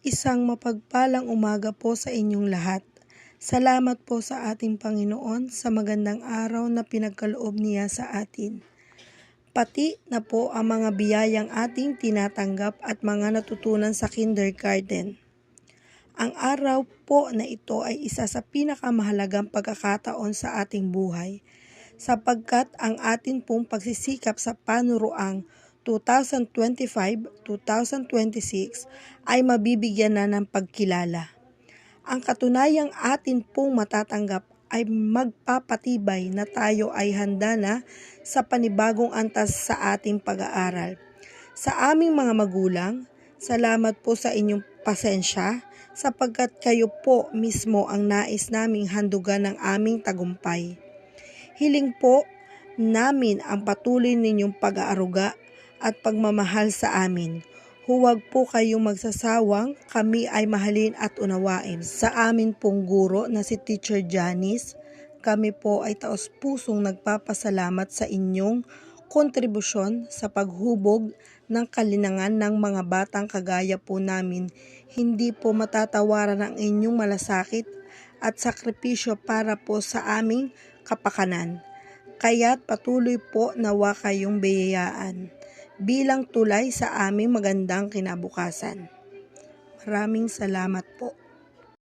Isang mapagpalang umaga po sa inyong lahat. Salamat po sa ating Panginoon sa magandang araw na pinagkaloob niya sa atin. Pati na po ang mga biyayang ating tinatanggap at mga natutunan sa kindergarten. Ang araw po na ito ay isa sa pinakamahalagang pagkakataon sa ating buhay, sapagkat ang atin pong pagsisikap sa panuroang 2025-2026 ay mabibigyan na ng pagkilala. Ang katunayang atin pong matatanggap ay magpapatibay na tayo ay handa na sa panibagong antas sa ating pag-aaral. Sa aming mga magulang, salamat po sa inyong pasensya sapagkat kayo po mismo ang nais naming handugan ng aming tagumpay. Hiling po namin ang patuloy ninyong pag-aaruga at pagmamahal sa amin. Huwag po kayong magsasawang kami ay mahalin at unawain. Sa amin pong guro na si Teacher Janice, kami po ay taos-pusong nagpapasalamat sa inyong kontribusyon sa paghubog ng kalinangan ng mga batang kagaya po namin. Hindi po matatawaran ang inyong malasakit at sakripisyo para po sa aming kapakanan. Kaya't patuloy po nawa kayong biyayaan bilang tulay sa aming magandang kinabukasan. Maraming salamat po.